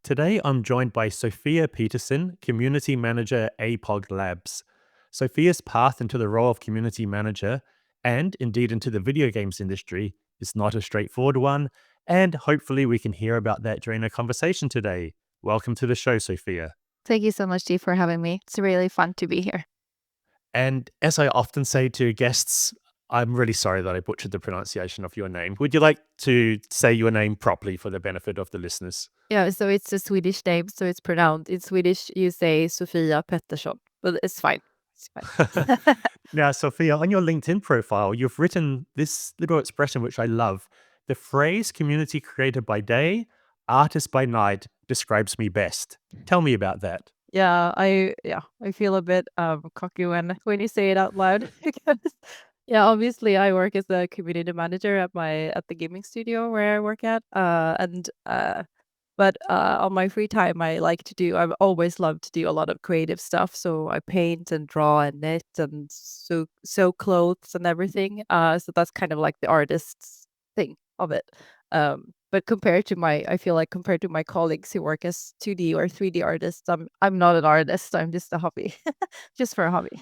Today, I'm joined by Sofia Pettersson, Community Manager at Apog Labs. Sophia's path into the role of Community Manager, and indeed into the video games industry, is not a straightforward one, and hopefully we can hear about that during our conversation today. Welcome to the show, Sophia. Thank you so much, Dee, for having me. It's really fun to be here. And as I often say to guests, I'm really sorry that I butchered the pronunciation of your name. Would you like to say your name properly for the benefit of the listeners? Yeah, so it's a Swedish name, so it's pronounced in Swedish. You say Sofia Pettersson, but it's fine. It's fine. Now, Sophia, on your LinkedIn profile, you've written this little expression, which I love. The phrase community created by day, artist by night describes me best. Tell me about that. I feel a bit cocky when you say it out loud because obviously I work as a community manager at the gaming studio where I work at. But on my free time, I've always loved to do a lot of creative stuff. So I paint and draw and knit and sew clothes and everything. So that's kind of like the artist's thing of it. But I feel like compared to my colleagues who work as 2D or 3D artists, I'm not an artist. I'm just a hobby, just for a hobby.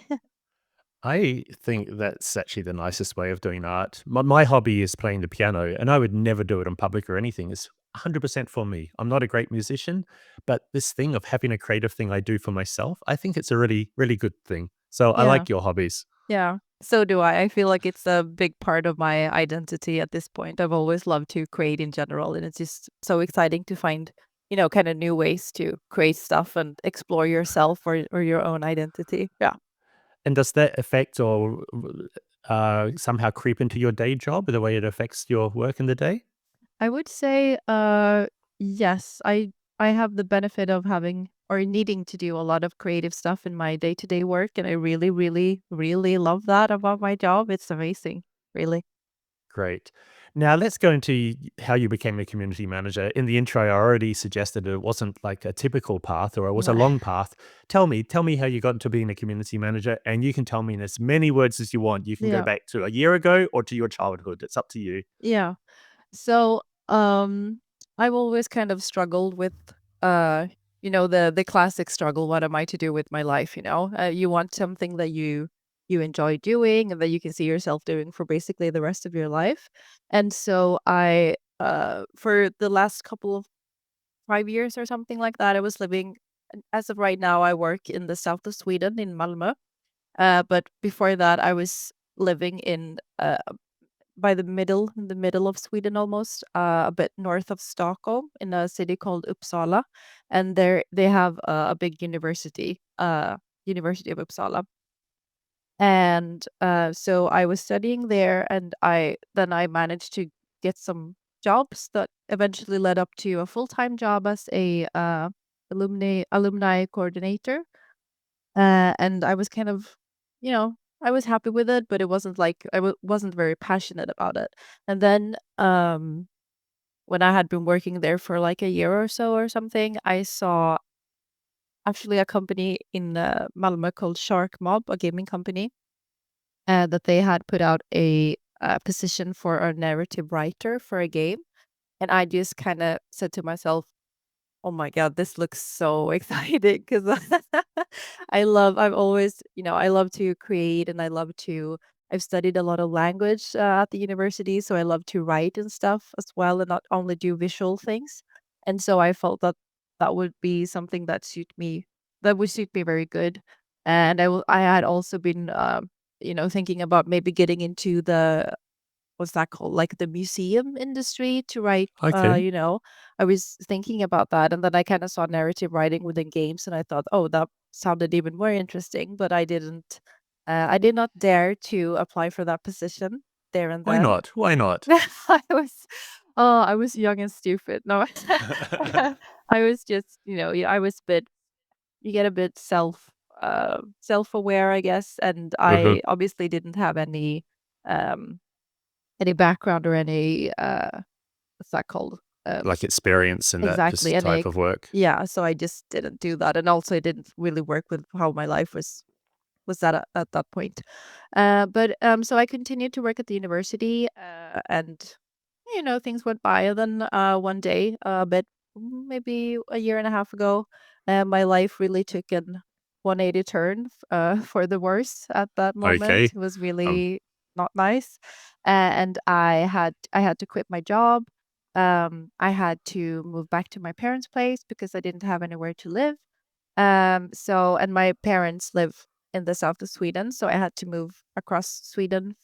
I think that's actually the nicest way of doing art. My hobby is playing the piano, and I would never do it in public or anything. It's 100% for me. I'm not a great musician, but this thing of having a creative thing I do for myself, I think it's a really, really good thing. So I Yeah. like your hobbies. Yeah, so do I. I feel like it's a big part of my identity at this point. I've always loved to create in general, and it's just so exciting to find, kind of new ways to create stuff and explore yourself or your own identity. Yeah. And does that affect or somehow creep into your day job, the way it affects your work in the day? I would say yes. I have the benefit of having or needing to do a lot of creative stuff in my day-to-day work, and I really, really, really love that about my job. It's amazing, really. Great. Now let's go into how you became a community manager. In the intro, I already suggested it wasn't like a typical path or it was a long path. Tell me how you got into being a community manager, and you can tell me in as many words as you want. You can go Yeah. back to a year ago or to your childhood. It's up to you. Yeah. So, I've always kind of struggled with, uh, the classic struggle. What am I to do with my life? You want something that you enjoy doing and that you can see yourself doing for basically the rest of your life. And so for the last couple of 5 years or something like that, I was living. As of right now, I work in the south of Sweden in Malmö. But before that, I was living in the middle of Sweden almost, a bit north of Stockholm in a city called Uppsala, and there they have a big university, University of Uppsala. And so I was studying there, and I managed to get some jobs that eventually led up to a full-time job as a alumni coordinator. And I was kind of, you know, I was happy with it, but it wasn't like wasn't very passionate about it. And then when I had been working there for like a year or so or something, I saw actually a company in Malmö called Shark Mob, a gaming company, that they had put out a position for a narrative writer for a game. And I just kind of said to myself, oh my god, this looks so exciting because I've always, I love to create and I've studied a lot of language at the university, so I love to write and stuff as well and not only do visual things. And so I felt that that would be something that would suit me very good. And I had also been, thinking about maybe getting into what's that called? Like the museum industry to write, Okay. I was thinking about that, and then I kinda saw narrative writing within games, and I thought, "Oh, that sounded even more interesting," but I did not dare to apply for that position there and Why then. not? Why not? I was I was young and stupid. No. I was just, yeah, I was a bit you get a bit self-aware, I guess, and Uh-huh. I obviously didn't have um any background or what's that called? Like experience in that Exactly, type of work. yeah, so I just didn't do that, and also it didn't really work with how my life was at that point. So I continued to work at the university, and things went by, and then one day, a bit maybe a year and a half ago, my life really took an 180 turn for the worse at that moment. Okay. It was Um, really not nice. And I had to quit my job. I had to move back to my parents' place because I didn't have anywhere to live. And my parents live in the south of Sweden, so I had to move across Sweden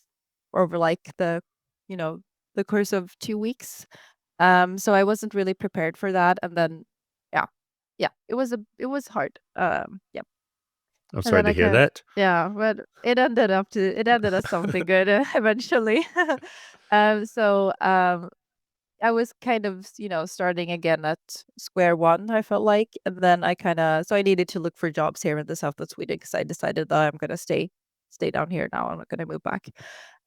over like you know, the course of 2 weeks. So I wasn't really prepared for that. And then, yeah, yeah, it was hard. Yeah. I'm And sorry then to I hear can, that. yeah, but it ended up something good eventually. So I was kind of, starting again at square one, I felt like. And then so I needed to look for jobs here in the south of Sweden because I decided that I'm going to stay down here now. I'm not going to move back.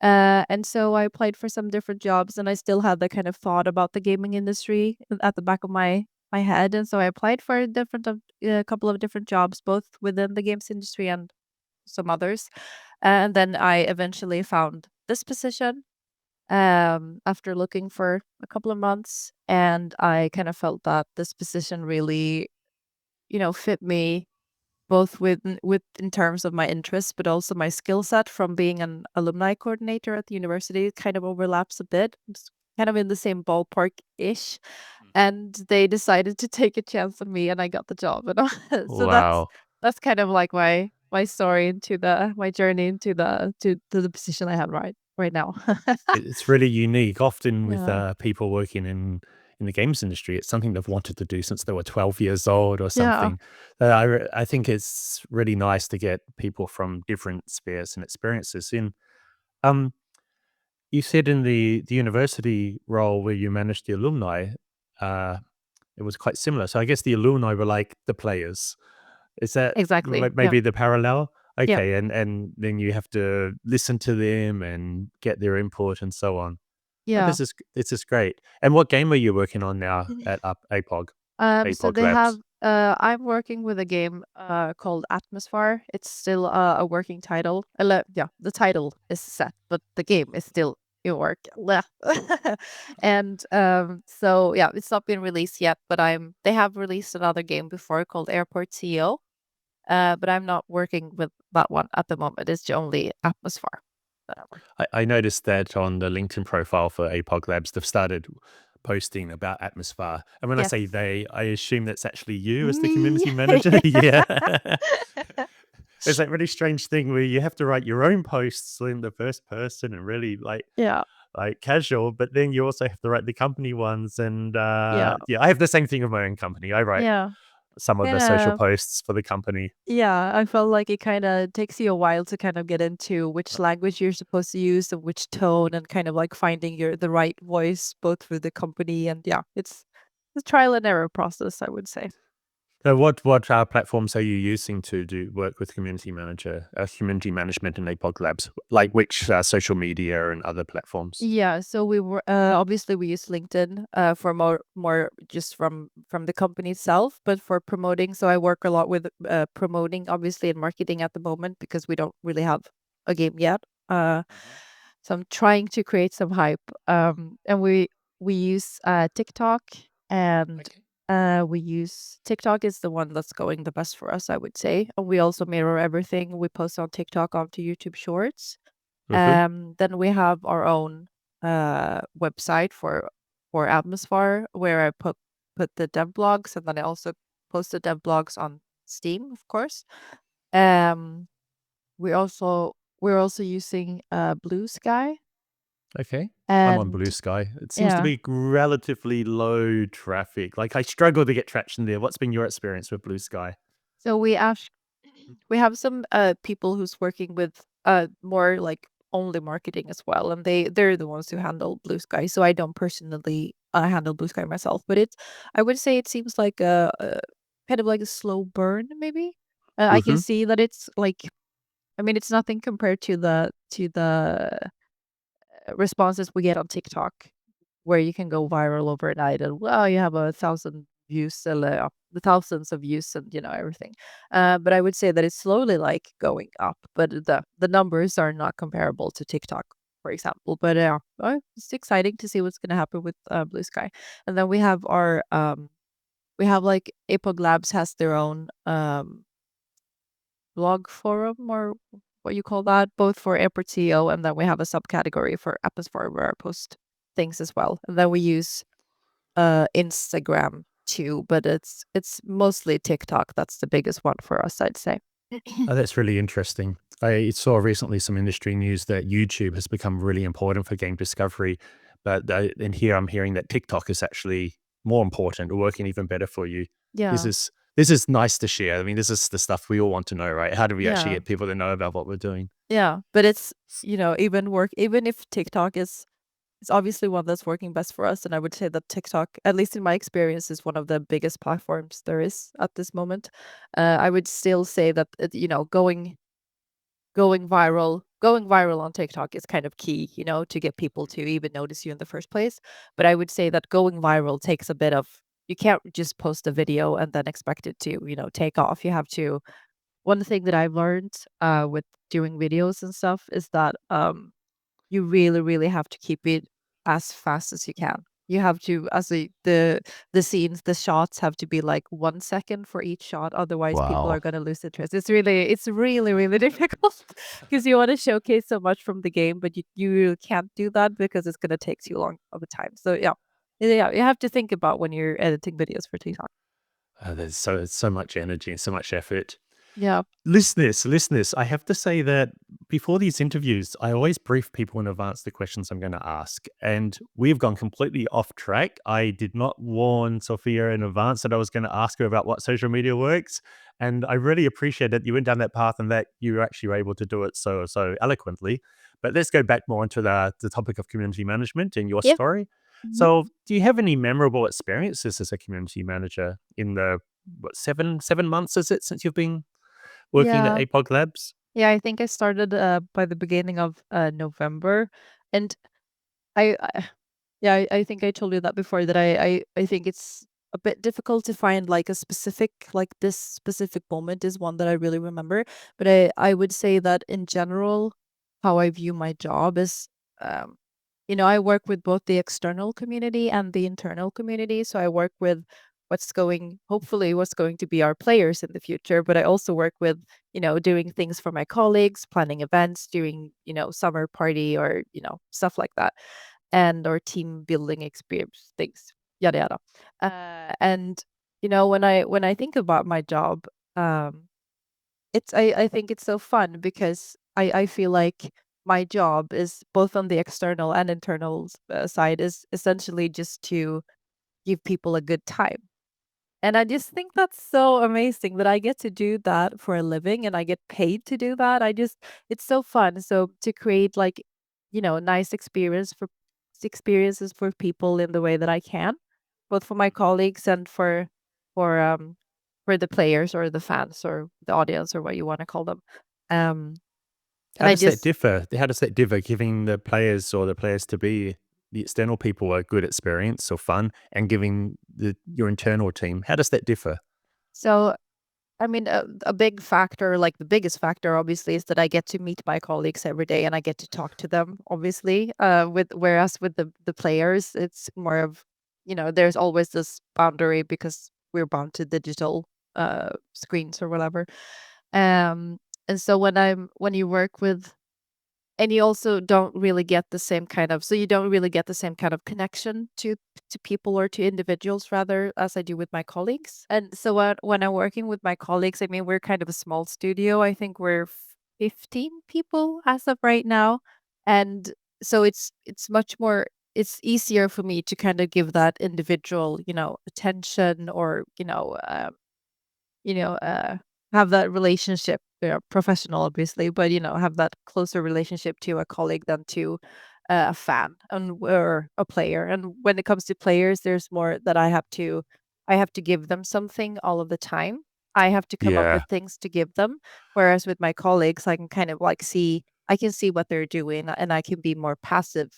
And so I applied for some different jobs, and I still had the kind of thought about the gaming industry at the back of my head. And so I applied for a couple of different jobs, both within the games industry and some others. And then I eventually found this position after looking for a couple of months, and I kind of felt that this position really, fit me both with in terms of my interests, but also my skill set from being an alumni coordinator at the university. It kind of overlaps a bit. It's kind of in the same ballpark ish. And they decided to take a chance on me, and I got the job. And so Wow. that's kind of like my story into my journey into to the position I have right now. It's really unique. Often with Yeah. people working in the games industry, it's something they've wanted to do since they were 12 years old or Yeah. something. I think it's really nice to get people from different spheres and experiences in. Um, you said in the university role where you managed the alumni, uh, it was quite similar. So I guess the alumni were like the players. Is that Exactly. Yeah. maybe the parallel? Yeah. Okay, and then you have to listen to them and get their input and so on. Oh, Yeah. this is great. And what game are you working on now at APOG? So APOG they have Labs. I'm working with a game called Atmosphere. It's still a working title. Yeah, the title is set, but the game is still in work. Bleh. And so yeah, it's not been released yet, but they have released another game before called Airport CEO. But I'm not working with that one at the moment. It's only Atmosphere that I'm working. I noticed that on the LinkedIn profile for APOG Labs, they've started posting about Atmosphere. And when I Yes. say they, I assume that's actually you as the Me. community manager. Yeah. Yeah. It's that really strange thing where you have to write your own posts in the first person and really Yeah. like casual, but then you also have to write the company ones. And Yeah. yeah, I have the same thing with my own company. I write Yeah. some of the social Kinda posts for the company. Yeah, I felt like it kinda takes you a while to kind of get into which language you're supposed to use and which tone, and kind of like finding the right voice both for the company. And yeah, it's a trial and error process, I would say. So what platforms are you using to do work with community management in APOG Labs? Like which social media and other platforms? Yeah, so we were obviously we use LinkedIn for more just from the company itself, but for promoting, so I work a lot with promoting obviously and marketing at the moment because we don't really have a game yet. Mhm. So I'm trying to create some hype. And we use TikTok, and Okay. we use TikTok is the one that's going the best for us, I would say. And we also mirror everything we post on TikTok onto YouTube Shorts. Mhm. Then we have our own website for Atmosphere, where I put the dev blogs, and then I also post the dev blogs on Steam, of course. Um, we're also using Blue Sky, Okay. I'm on Blue and Sky. It seems to yeah. be relatively low traffic. Like I struggle to get traction there. What's been your experience with Blue Sky? So we have some people who's working with more like only marketing as well, and they're the ones who handle Blue Sky. So I don't personally handle Blue Sky myself, but I would say it seems like a kind of like a slow burn, maybe. I can Mhm. see that it's like, I mean, it's nothing compared to the responses we get on TikTok, where you can go viral overnight, and well, you have 1,000 views, the thousands of views, and everything. But I would say that it's slowly like going up, but the numbers are not comparable to TikTok, for example. But it's exciting to see what's going to happen with Blue Sky. And then we have our we have like Apog Labs has their own blog forum, or what you call that, both for Apertio, and then we have a subcategory for Apple where I post things as well. And then we use Instagram too, but it's mostly TikTok. That's the biggest one for us, I'd say. Oh, that's really interesting. I saw recently some industry news that YouTube has become really important for game discovery, but in here I'm hearing that TikTok is actually more important or working even better for you. This Yeah, is this is nice to share. I mean, this is the stuff we all want to know, right? How do we actually yeah, get people to know about what we're doing? yeah. But it's, even if TikTok is, it's obviously one that's working best for us, and I would say that TikTok, at least in my experience, is one of the biggest platforms there is at this moment. I would still say that going viral on TikTok is kind of key, to get people to even notice you in the first place. But I would say that going viral takes a bit of, you can't just post a video and then expect it to, take off. You have to, one thing that I've learned with doing videos and stuff is that you really, really have to keep it as fast as you can. You have to, as the scenes, the shots have to be like 1 second for each shot. Otherwise, people are Wow. gonna lose interest. It's really, really difficult because you want to showcase so much from the game, but you can't do that because it's gonna take too long of a time. So yeah, yeah, you have to think about when you're editing videos for TikTok. There's so much energy and so much effort. Yeah. Listeners, I have to say that before these interviews, I always brief people in advance the questions I'm going to ask. And we've gone completely off track. I did not warn Sophia in advance that I was going to ask her about what social media works. And I really appreciate that you went down that path and that you actually were able to do it so eloquently. But let's go back more into the topic of community management and your Yeah. story. Mhm. So, do you have any memorable experiences as a community manager in the what, seven months is it since you've been working at Yeah. Apog Labs? Yeah, I think I started by the beginning of November, and I yeah, I think I told you that before, that I think it's a bit difficult to find like a specific, like this specific moment is one that I really remember. But I would say that in general, how I view my job is, um, I work with both the external community and the internal community. So I work with hopefully what's going to be our players in the future. But I also work with, doing things for my colleagues, planning events, doing, summer party, or, stuff like that, and or team building experience things, yada yada. And when I think about my job, um, I think it's so fun because I feel like my job is both on the external and internal side is essentially just to give people a good time. And I just think that's so amazing that I get to do that for a living and I get paid to do that. It's so fun. So to create like, nice experiences for people in the way that I can, both for my colleagues and for um for the players or the fans or the audience or what you want to call them. Um and How I does that just differ? How does that differ, giving the players to be the external people a good experience or fun and giving your internal team? How does that differ? so I mean, a big factor, like the biggest factor, obviously, is that I get to meet my colleagues every day and I get to talk to them, obviously. Whereas with the players, it's more of, there's always this boundary because we're bound to digital screens or whatever. Um, and so when you work with, and you also don't really get the same kind of, so you don't really get the same kind of connection to people, or to individuals rather, as I do with my colleagues. And so when I'm working with my colleagues, I mean, we're kind of a small studio. I think we're 15 people as of right now. And so it's much more, it's easier for me to kind of give that individual, attention, or, you know, uh, have that relationship, professional, obviously, but have that closer relationship to a colleague than to a fan and or a player. And when it comes to players, there's more that I have to give them something all of the time. I have to come up with Yeah. things to give them. Whereas with my colleagues, I can kind of like I can see what they're doing, and I can be more passive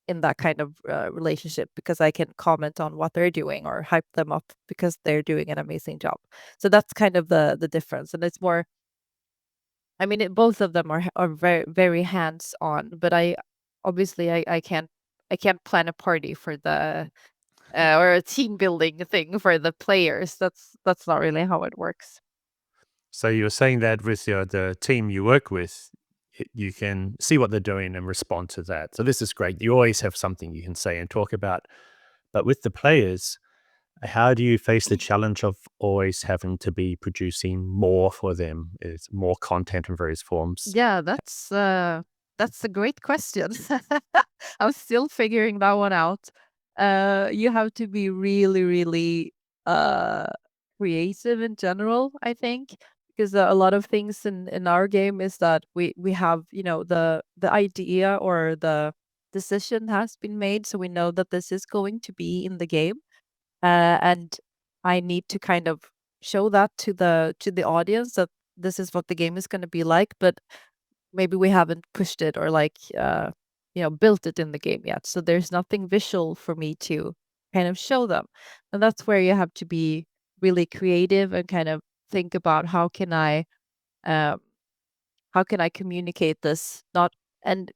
in that kind of relationship because I can comment on what they're doing or hype them up because they're doing an amazing job. So that's kind of the difference, and it's more. I mean, both of them are very very hands on, but I obviously I can't plan a party for the or a team building thing for the players. That's not really how it works. So you were saying that with the team you work with, you can see what they're doing and respond to that. So this is great. You always have something you can say and talk about. But with the players, how do you face the challenge of always having to be producing more for them? Is more content in various forms? Yeah, that's a great question. I'm still figuring that one out. You have to be really, really uh creative in general, I think, because a lot of things in our game is that we have, the idea or the decision has been made, so we know that this is going to be in the game. And I need to kind of show that to the audience that this is what the game is going to be like, but maybe we haven't pushed it or like built it in the game yet. So there's nothing visual for me to kind of show them. And that's where you have to be really creative and kind of think about um how can I communicate this, and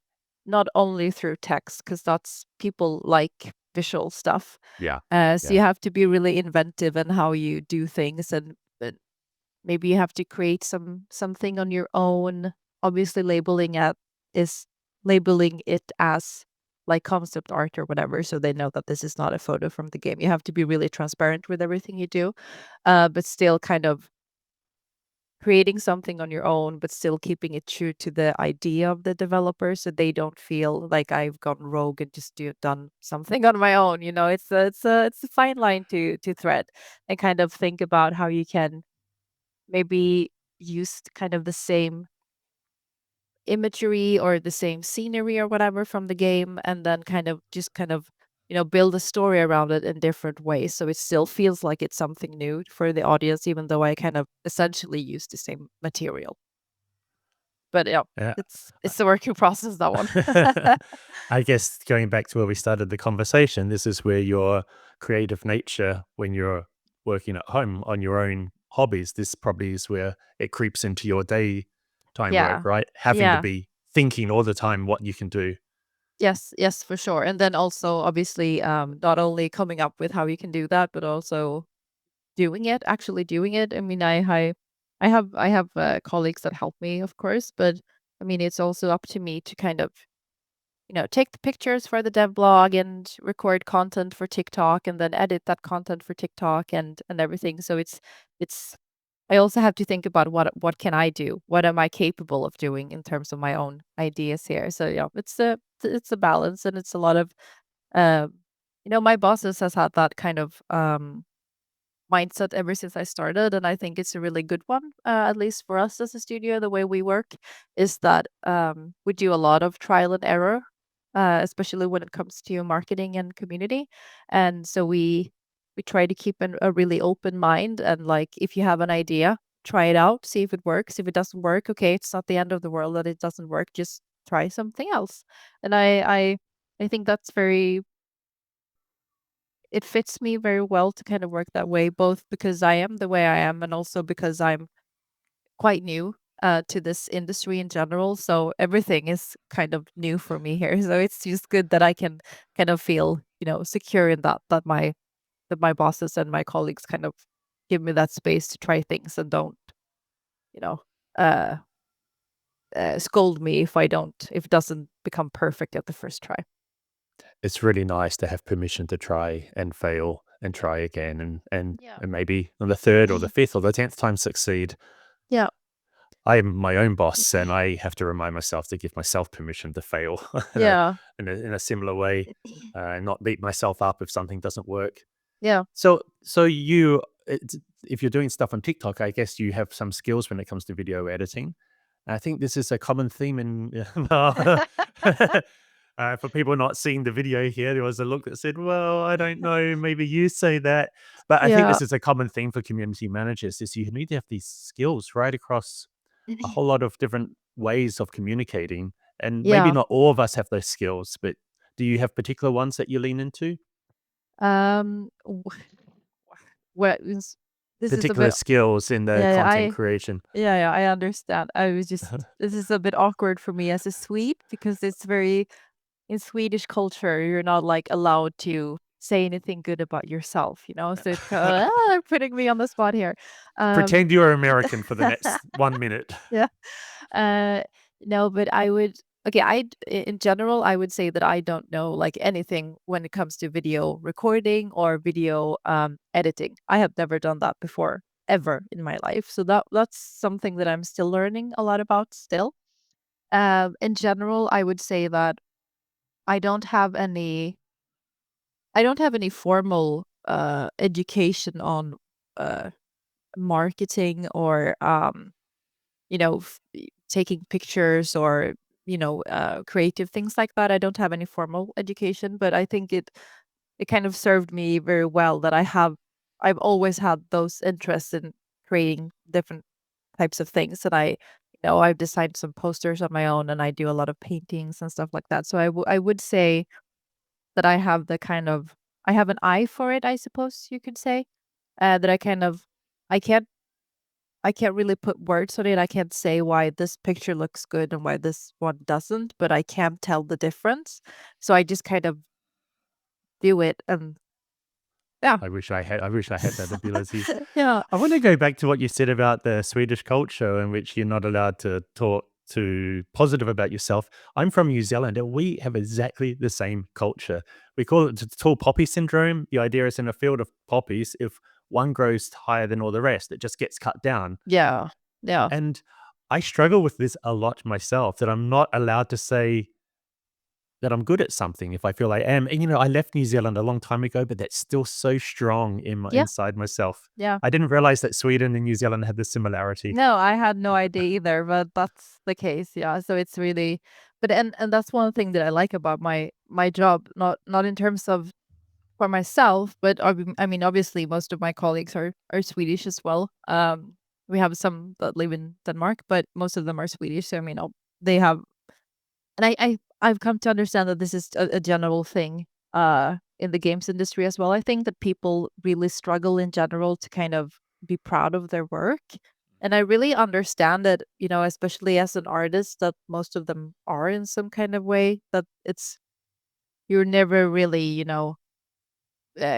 not only through text, because that's people like visual stuff. Yeah. So Yeah. you have to be really inventive in how you do things, and maybe you have to create something on your own. Obviously, labeling it as like concept art or whatever, so they know that this is not a photo from the game. You have to be really transparent with everything you do, but still kind of creating something on your own, but still keeping it true to the idea of the developer, so they don't feel like I've gone rogue and just done something on my own. It's a fine line to thread, and kind of think about how you can maybe use kind of the same imagery or the same scenery or whatever from the game, and then kind of build a story around it in different ways, so it still feels like it's something new for the audience, even though I kind of essentially use the same material. But yeah, Yeah. it's a working process, that one. I guess going back to where we started the conversation, this is where your creative nature, when you're working at home on your own hobbies, this probably is where it creeps into your daytime work, Yeah. right? Having to Yeah. be thinking all the time what you can do. Yes, yes, for sure. And then also obviously not only coming up with how you can do that, but also actually doing it. I mean, I have colleagues that help me, of course, but I mean, it's also up to me to kind of, take the pictures for the dev blog and record content for TikTok and then edit that content for TikTok and everything. So it's I also have to think about what can I do? What am I capable of doing in terms of my own ideas here? So yeah, it's a balance, and it's a lot of um my bosses has had that kind of mindset ever since I started, and I think it's a really good one. At least for us as a studio, the way we work is that we do a lot of trial and error, especially when it comes to marketing and community. And so we try to keep a really open mind, and like if you have an idea, try it out, see if it works. If it doesn't work, okay, it's not the end of the world that it doesn't work. Just try something else. And I think that's very it fits me very well to kind of work that way, both because I am the way I am and also because I'm quite new to this industry in general. So everything is kind of new for me here. So it's just good that I can kind of feel, secure in that my bosses and my colleagues kind of give me that space to try things and don't, you know, uh, scold me if it doesn't become perfect at the first try. It's really nice to have permission to try and fail and try again and Yeah. and maybe on the third or the fifth or the 10th time succeed. Yeah. I am my own boss, and I have to remind myself to give myself permission to fail in a Yeah. in a similar way, and not beat myself up if something doesn't work. Yeah. So if you're doing stuff on TikTok, I guess you have some skills when it comes to video editing. I think this is a common theme in for people not seeing the video here. There was a look that said, "Well, I don't know, maybe you say that," but I think Yeah. this is a common theme for community managers: is you need to have these skills right across a whole lot of different ways of communicating, and maybe Yeah. not all of us have those skills, but do you have particular ones that you lean into? Um, w what is this is a Particular bit skills in the yeah, yeah, content creation. I understand. This is a bit awkward for me as a Swede because it's very in Swedish culture, you're not, like, allowed to say anything good about yourself, you know? So it's kind of, they're putting me on the spot here. Um, Pretend you're American for the next 1 minute. yeah. Uh, no, but I would okay, in general, I would say that I don't know like anything when it comes to video recording or video editing. I have never done that before ever in my life. So that's something that I'm still learning a lot about still. In general, I would say that I don't have any I don't have any formal education on uh marketing or you know, taking pictures or, creative things like that. I don't have any formal education, but I think it kind of served me very well that I've always had those interests in creating different types of things. And I've designed some posters on my own and I do a lot of paintings and stuff like that. So I would say that I have an eye for it, I suppose you could say. That I can't I can't really put words on it. I can't say why this picture looks good and why this one doesn't, but I can tell the difference. So I just kind of do it and yeah. I wish I had that ability. Yeah. I want to go back to what you said about the Swedish culture in which you're not allowed to talk to positive about yourself. I'm from New Zealand and we have exactly the same culture. We call it the tall poppy syndrome. The idea is in a field of poppies, if one grows higher than all the rest, it just gets cut down. Yeah. Yeah. And I struggle with this a lot myself that I'm not allowed to say that I'm good at something if I feel I am. And I left New Zealand a long time ago, but that's still so strong Yeah. inside myself. Yeah. I didn't realize that Sweden and New Zealand had this similarity. No, I had no idea either, but that's the case. Yeah. So it's really but and that's one thing that I like about my job, not in terms of for myself, but I mean, obviously, most of my colleagues are Swedish as well. We have some that live in Denmark, but most of them are Swedish. So I mean, they have, and I've come to understand that this is a general thing in the games industry as well. I think that people really struggle in general to kind of be proud of their work. And I really understand that, especially as an artist, that most of them are in some kind of way, that you're never really,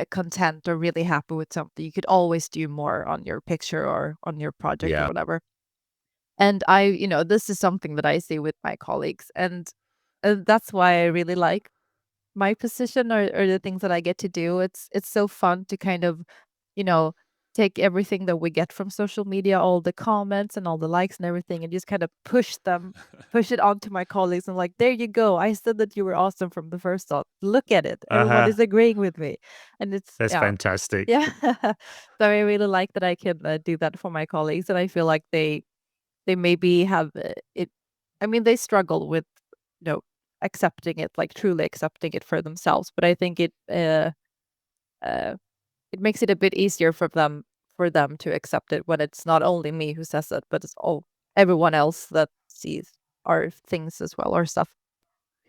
content or really happy with something. You could always do more on your picture or on your project or Yeah. whatever. And this is something that I see with my colleagues. And that's why I really like my position or the things that I get to do. It's so fun to kind of, you know, take everything that we get from social media, all the comments and all the likes and everything, and just kind of push it onto my colleagues and like, there you go. I said that you were awesome from the first thought. Look at it. Everyone Uh-huh. is agreeing with me. And it's That's yeah. fantastic. Yeah. So I really like that I can do that for my colleagues and I feel like they maybe have it I mean they struggle with you know accepting it, like truly accepting it for themselves. But I think uh, it makes it a bit easier for them to accept it when it's not only me who says it, but it's all everyone else that sees our things as well, our stuff.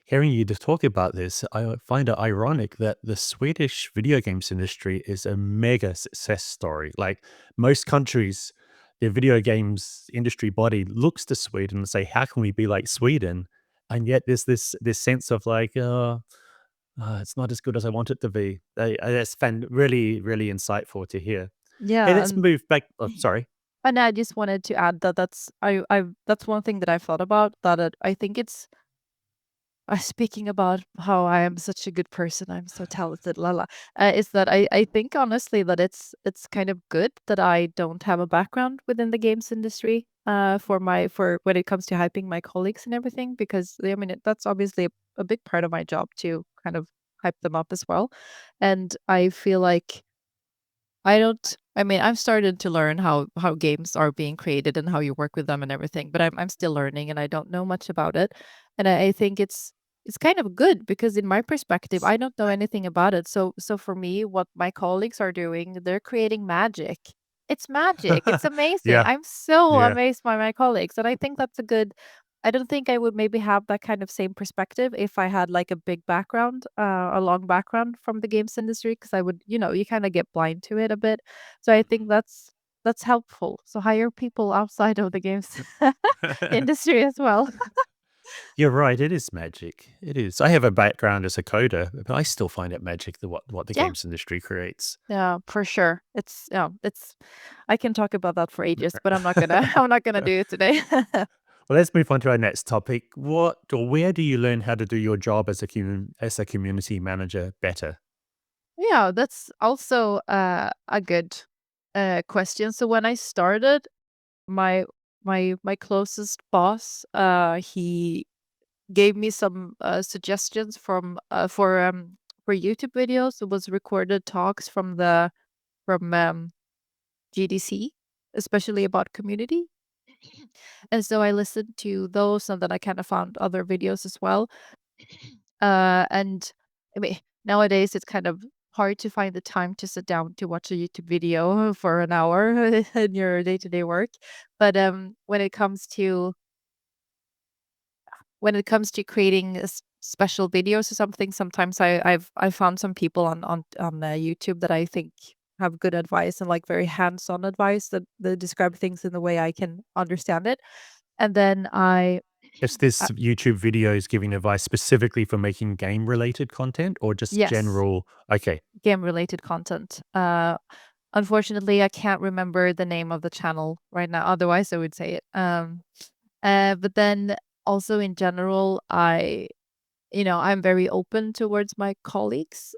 Hearing you just talk about this, I find it ironic that the Swedish video games industry is a mega success story. Like most countries, the video games industry body looks to Sweden and say, "How can we be like Sweden?" And yet there's this sense of like, it's not as good as I want it to be. That's really really insightful to hear. Hey, Yeah, let's move back. Oh, sorry. and I just wanted to add that that's one thing that I've thought about that I think it's speaking about how I am such a good person, I'm so talented, la la, is that I think honestly that it's kind of good that I don't have a background within the games industry for when it comes to hyping my colleagues and everything because I mean that's obviously a big part of my job to kind of hype them up as well, and I feel like I don't I mean, I've started to learn how games are being created and how you work with them and everything, but I'm still learning and I don't know much about it. And I think it's kind of good because in my perspective, I don't know anything about it. So for me, what my colleagues are doing, they're creating magic. It's magic. It's amazing. Yeah, I'm so yeah. amazed by my colleagues. And I think that's a good I don't think I would maybe have that kind of same perspective if I had like a big background, a long background from the games industry, because I would, you kind of get blind to it a bit. So I think that's helpful. So hire people outside of the games industry as well. You're right, it is magic. It is. I have a background as a coder, but I still find it magic the what the Yeah, games industry creates. yeah, for sure. It's yeah, it's I can talk about that for ages, but I'm not gonna I'm not gonna do it today. Well, let's move on to our next topic. What or where do you learn how to do your job as a community manager better? Yeah, that's also a good question. So when I started, my my closest boss, he gave me some suggestions for YouTube videos. It was recorded talks from the from GDC, especially about community. And so I listened to those, and then I kind of found other videos as well. And I mean, nowadays it's kind of hard to find the time to sit down to watch a YouTube video for an hour in your day-to-day work. But when it comes to creating special videos or something, sometimes I've found some people on YouTube that I think have good advice and like very hands-on advice that describe things in the way I can understand it. And then Is uh, this YouTube videos giving advice specifically for making game related content or just yes, general? Okay. game related content. Unfortunately, I can't remember the name of the channel right now. Otherwise, I would say it. But then also in general, I'm very open towards my colleagues.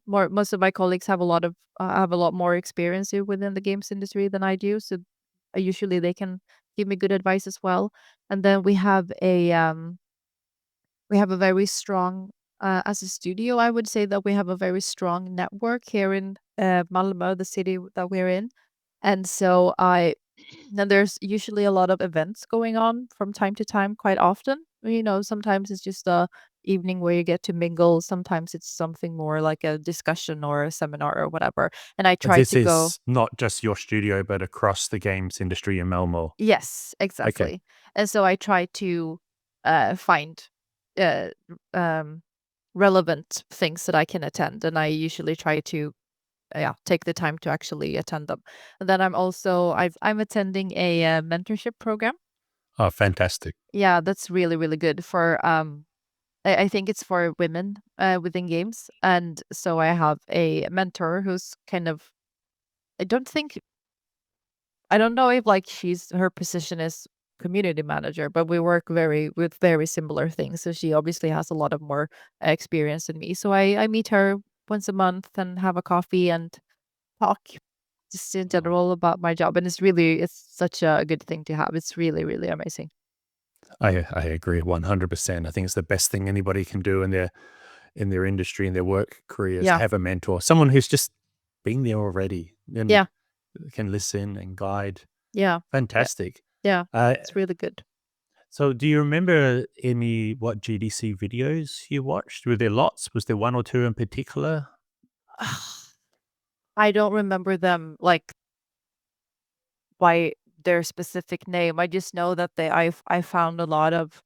Most of my colleagues have a lot more experience within the games industry than I do, so usually they can give me good advice as well. And then we have a very strong as a studio. I would say that we have a very strong network here in Malmö, the city that we're in, and so I then there's usually a lot of events going on from time to time, quite often. Sometimes it's just a evening where you get to mingle. Sometimes it's something more like a discussion or a seminar or whatever. And I But try this to go, is not just your studio, but across the games industry in Malmö. yes, Okay. exactly. And so I try to find uh, um, relevant things that I can attend, and I usually try to yeah, take the time to actually attend them. And then I'm attending a mentorship program. Oh, fantastic. Yeah, that's really, really good for I think it's for women within games. And so I have a mentor who's kind of I don't think I don't know if like she's her position is community manager, but we work with very similar things. So she obviously has a lot of more experience than me. So I meet her once a month and have a coffee and talk just in Oh, general about my job. And it's such a good thing to have. It's really, really amazing. I agree 100%. I think it's the best thing anybody can do in their industry, in their work careers, to Yeah. have a mentor, someone who's just been there already and Yeah. can listen and guide. Yeah. Yeah. Fantastic. Yeah. Uh, It's really good. so do you remember what GDC videos you watched? Were there lots? Was there one or two in particular? I don't remember them like by their specific name. I just know that I found a lot of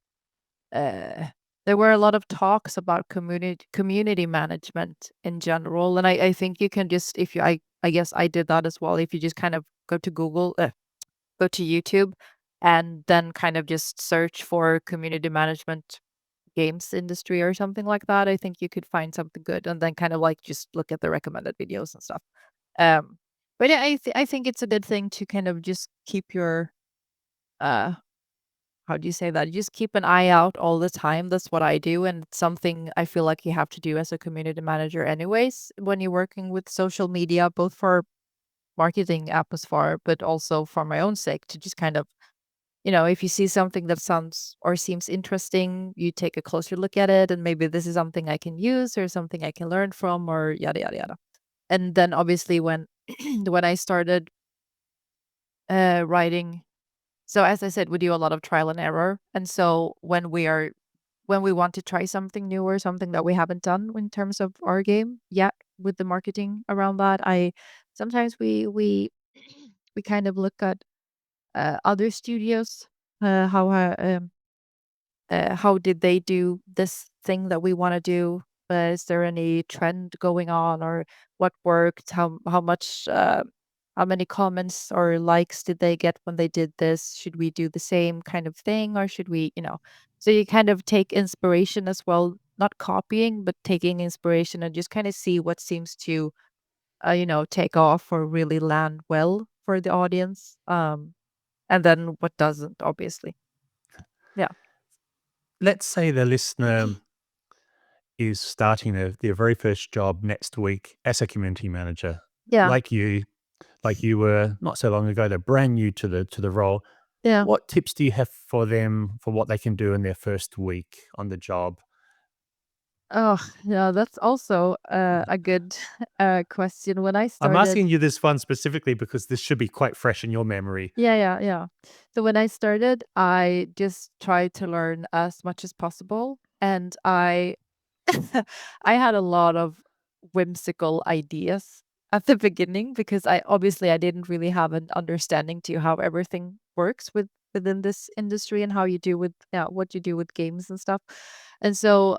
uh there were a lot of talks about community management in general. And I think you can just if you I guess I did that as well. If you just kind of go to YouTube and then kind of just search for community management games industry or something like that, I think you could find something good and then kind of like just look at the recommended videos and stuff. Um, but yeah, I think it's a good thing to kind of just keep your uh how do you say that? You just keep an eye out all the time. That's what I do, and it's something I feel like you have to do as a community manager anyways when you're working with social media, both for marketing atmosphere, but also for my own sake to just kind of if you see something that sounds or seems interesting, you take a closer look at it and maybe this is something I can use or something I can learn from or yada yada yada. And then obviously when when I started writing, so as I said, we do a lot of trial and error. And so when we want to try something new or something that we haven't done in terms of our game yet with the marketing around that, I sometimes we kind of look at other studios, how did they do this thing that we want to do? Is there any trend going on, or what worked? How much? how many comments or likes did they get when they did this? Should we do the same kind of thing, or should we, so you kind of take inspiration as well, not copying, but taking inspiration and just kind of see what seems to, take off or really land well for the audience. And then what doesn't, obviously. Yeah. Let's say the listener is starting their very first job next week as a community manager, Yeah. like you, like you were not so long ago. They're brand new to the role. Yeah. What tips do you have for them for what they can do in their first week on the job? Oh, yeah, that's also a good question. When I I'm started, asking you this one specifically because this should be quite fresh in your memory. yeah, yeah, yeah. So when I started, I just tried to learn as much as possible, and I I had a lot of whimsical ideas at the beginning because I didn't really have an understanding to how everything works within this industry and how you do with, yeah, what you do with games and stuff. And so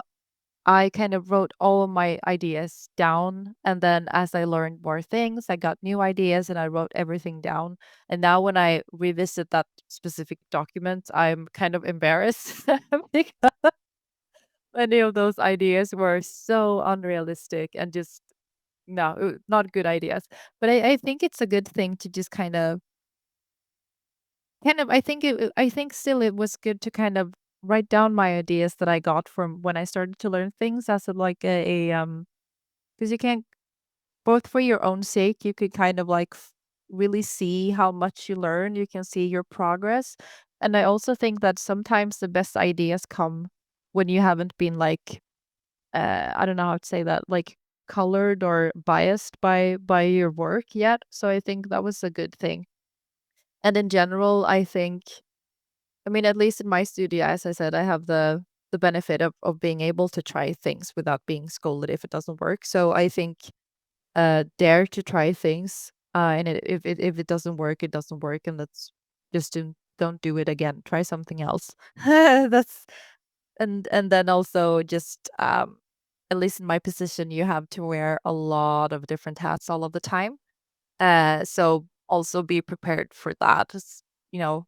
I kind of wrote all of my ideas down, and then as I learned more things, I got new ideas and I wrote everything down. And now when I revisit that specific document, I'm kind of embarrassed because many of those ideas were so unrealistic and just no, not good ideas. But I think it's a good thing to just I think still it was good to kind of write down my ideas that I got from when I started to learn things as like because you can't, both for your own sake, you could kind of like really see how much you learn, you can see your progress. And I also think that sometimes the best ideas come when you haven't been like I don't know how to say that, like colored or biased by your work yet. So I think that was a good thing. And in general, I mean, at least in my studio, as I said, I have the benefit of being able to try things without being scolded if it doesn't work. So I think dare to try things. And if it doesn't work, it doesn't work, and that's just don't do it again. Try something else. That's and then also just at least in my position, you have to wear a lot of different hats all of the time. So also be prepared for that. You know,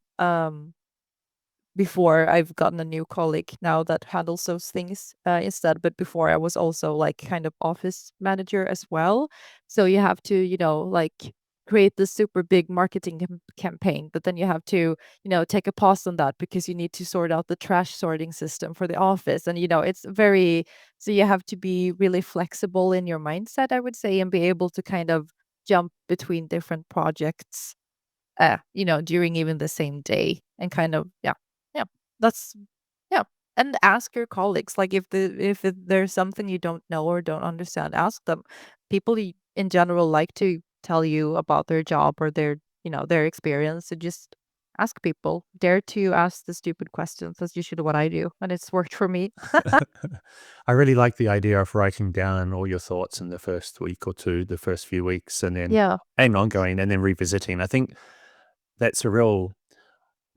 before I've gotten a new colleague now that handles those things instead. But before I was also like kind of office manager as well. So you have to, like create this super big marketing campaign, but then you have to, take a pause on that because you need to sort out the trash sorting system for the office. And, it's very, so you have to be really flexible in your mindset, I would say, and be able to kind of jump between different projects during even the same day and kind of yeah, that's yeah. And ask your colleagues, like if there's something you don't know or don't understand, ask them. People in general like to tell you about their job or their experience. So just ask people. Dare to ask the stupid questions. That's usually what I do, and it's worked for me. I really like the idea of writing down all your thoughts in the first week or two, the first few weeks, Yeah, and ongoing, and then revisiting. I think that's a real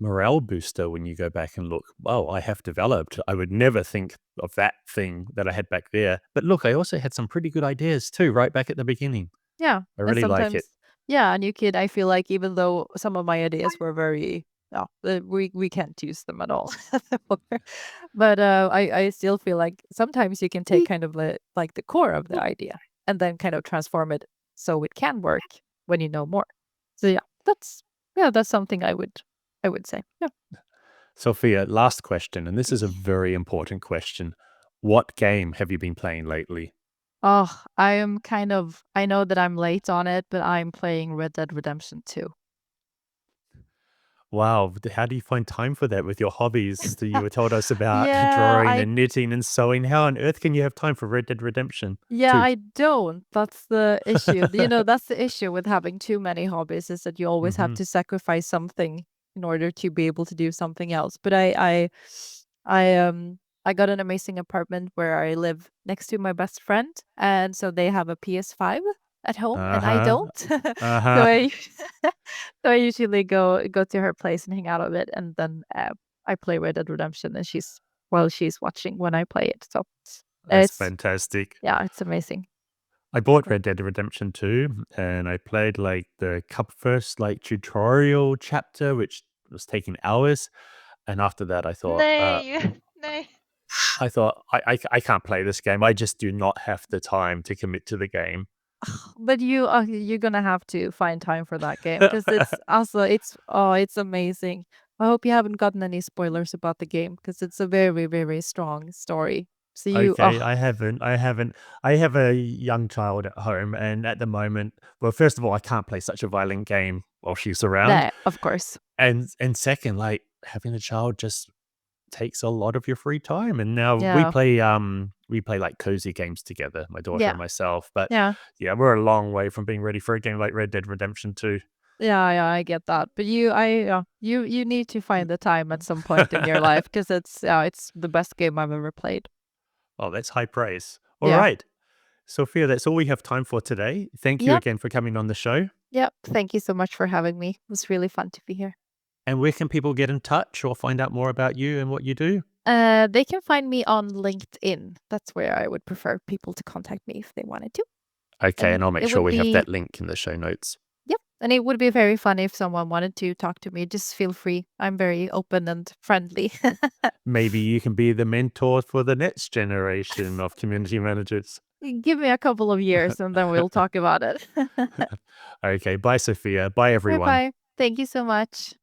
morale booster when you go back and look. Oh, I have developed. I would never think of that thing that I had back there. But look, I also had some pretty good ideas too, right back at the beginning. yeah, I and really like it. sometimes, yeah, and you could. I feel like even though some of my ideas were very, no, we can't use them at all. But I still feel like sometimes you can take kind of like the core of the idea and then kind of transform it so it can work when you know more. So that's something I would say. Yeah. Sophia, last question, and this is a very important question. What game have you been playing lately? Oh, I know that I'm late on it, but I'm playing Red Dead Redemption 2. Wow, how do you find time for that with your hobbies that you told us about Yeah, drawing I and knitting and sewing? How on earth can you have time for Red Dead Redemption Yeah, 2? I don't. That's the issue. That's the issue with having too many hobbies is that you always have Mhm. to sacrifice something in order to be able to do something else. But I got an amazing apartment where I live next to my best friend, and so they have a PS5 at home, and I Uh-huh. don't. So Uh-huh. I so I usually go to her place and hang out a bit, and then I play Red Dead Redemption, and she's watching when I play it. So That's it's fantastic. yeah, it's amazing. I bought Red Dead Redemption 2 and I played like the first like tutorial chapter, which was taking hours. And after that, Nej, nej. I can't play this game. I just do not have the time to commit to the game. But you're gonna have to find time for that game because it's also it's amazing. I hope you haven't gotten any spoilers about the game because it's a very, very strong story. So you Okay, I haven't. I have a young child at home, and at the moment, well, first of all, I can't play such a violent game while she's around, that of course. and second, like having a child just takes a lot of your free time. And now Yeah. we play like cozy games together, my daughter Yeah. and myself. But Yeah. yeah, we're a long way from being ready for a game like Red Dead Redemption 2. Yeah, yeah, I get that. But you need to find the time at some point in your life because it's the best game I've ever played. Oh, that's high praise. All Yeah. right, Sophia, that's all we have time for today. Thank you Yep. again for coming on the show. Yep. Thank you so much for having me. It was really fun to be here. And where can people get in touch or find out more about you and what you do? They can find me on LinkedIn. That's where I would prefer people to contact me if they wanted to. Okay, And and I'll make it sure would we have be that link in the show notes. Yep. And it would be very fun if someone wanted to talk to me. Just feel free. I'm very open and friendly. Maybe you can be the mentor for the next generation of community managers. Give me a couple of years and then we'll talk about it. Okay, bye, Sophia. Bye, Bye everyone. bye. Thank you so much.